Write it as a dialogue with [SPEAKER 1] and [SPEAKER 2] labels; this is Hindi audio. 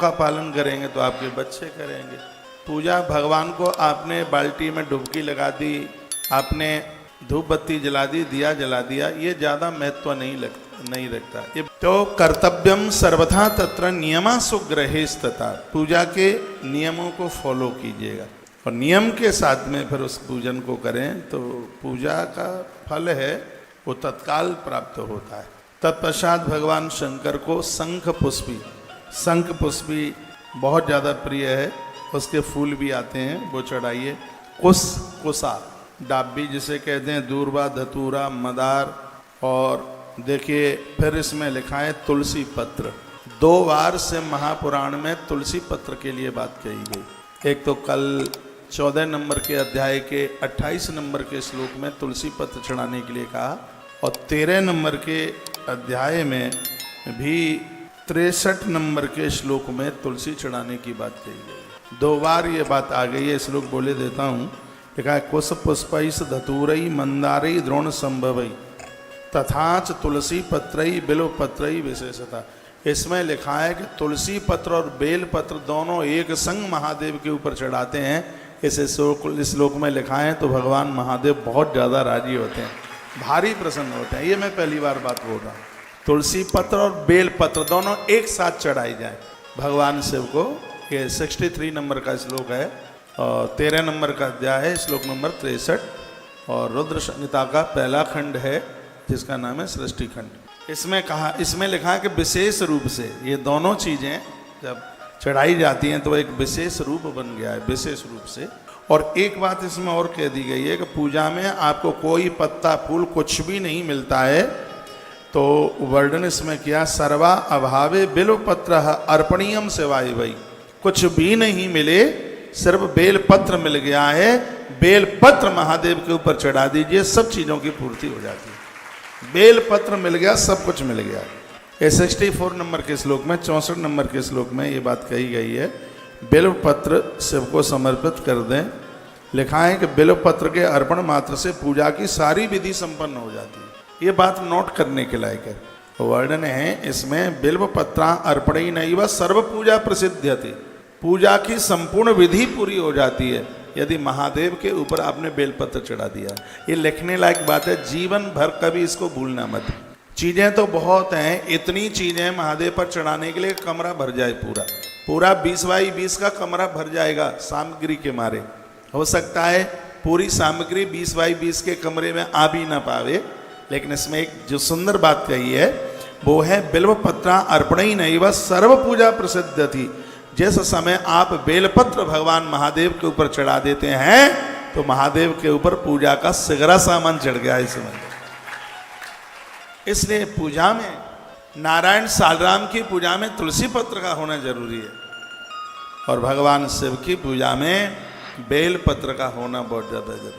[SPEAKER 1] का पालन करेंगे तो आपके बच्चे करेंगे। पूजा भगवान को आपने बाल्टी में डुबकी लगा दी, आपने धूप बत्ती जला दी, दिया जला दिया, ये ज़्यादा महत्व नहीं रखता। ये तो कर्तव्यम सर्वथा तत्र नियमा सुग्रहेस्तता, पूजा के नियमों को फॉलो कीजिएगा और नियम के साथ में फिर उस पूजन को करें तो पूजा का फल है वो तत्काल प्राप्त होता है। तत्पश्चात भगवान शंकर को शंख पुष्पी बहुत ज़्यादा प्रिय है, उसके फूल भी आते हैं, वो चढ़ाइए। कुसा डाबी जिसे कहते हैं, दूर्वा, धतूरा, मदार, और देखिए फिर इसमें लिखा है तुलसी पत्र। 2 बार से महापुराण में तुलसी पत्र के लिए बात कही गई। एक तो कल 14 नंबर के अध्याय के 28 नंबर के श्लोक में तुलसी पत्र चढ़ाने के लिए कहा, और 13 नंबर के अध्याय में भी 63 नंबर के श्लोक में तुलसी चढ़ाने की बात कही गई। 2 बार ये बात आ गई है। श्लोक बोले देता हूँ। लिखा है कुश पुष्पैस धतूरई मंदारई द्रोण संभवई तथाच तुलसी पत्रई बिल्व पत्रई विशेषता। इसमें लिखा है कि तुलसी पत्र और बेल पत्र दोनों एक संग महादेव के ऊपर चढ़ाते हैं। इस श्लोक में लिखा है तो भगवान महादेव बहुत ज़्यादा राजी होते हैं, भारी प्रसन्न होते हैं। ये मैं पहली बार बात बोल रहा हूँ। तुलसी पत्र और बेल पत्र दोनों एक साथ चढ़ाई जाए भगवान शिव को। ये 63 नंबर का श्लोक है और 13 नंबर का अध्याय है, श्लोक नंबर 63, और रुद्र संहिता का पहला खंड है जिसका नाम है सृष्टि खंड। इसमें लिखा है कि विशेष रूप से ये दोनों चीज़ें जब चढ़ाई जाती हैं तो एक विशेष रूप बन गया है, विशेष रूप से। और एक बात इसमें और कह दी गई है कि पूजा में आपको कोई पत्ता फूल कुछ भी नहीं मिलता है, तो वर्णन इसमें किया सर्वा अभावे बिल्व पत्र अर्पणीयम सेवाई भाई। कुछ भी नहीं मिले, सिर्फ बेल पत्र मिल गया है, बेल पत्र महादेव के ऊपर चढ़ा दीजिए, सब चीज़ों की पूर्ति हो जाती है। बेल पत्र मिल गया, सब कुछ मिल गया। ये 64 नंबर के श्लोक में, 64 नंबर के श्लोक में ये बात कही गई है, बिल्व पत्र शिव को समर्पित कर दें। लिखा है कि बिल्व पत्र के अर्पण मात्र से पूजा की सारी विधि संपन्न हो जाती है। ये बात नोट करने के लायक है। वर्णन है इसमें बिल्व पत्रा अर्पणी नहीं व सर्व पूजा प्रसिद्ध्यति, पूजा की संपूर्ण विधि पूरी हो जाती है यदि महादेव के ऊपर आपने बेलपत्र चढ़ा दिया। ये लिखने लायक बात है, जीवन भर कभी इसको भूलना मत। चीज़ें तो बहुत हैं, इतनी चीज़ें महादेव पर चढ़ाने के लिए कमरा भर जाए, पूरा 20 बाई 20 का कमरा भर जाएगा सामग्री के मारे। हो सकता है पूरी सामग्री 20 बाई 20 के कमरे में आ भी ना पावे, लेकिन इसमें एक जो सुंदर बात कही है वो है बिल्व पत्रा अर्पणी नहीं व सर्व पूजा प्रसिद्ध थी। जिस समय आप बेलपत्र भगवान महादेव के ऊपर चढ़ा देते हैं तो महादेव के ऊपर पूजा का सिगरा सामान चढ़ गया है समझ। इसलिए पूजा में, नारायण सालराम की पूजा में तुलसी पत्र का होना जरूरी है, और भगवान शिव की पूजा में बेल पत्र का होना बहुत ज़्यादा जरूरी है।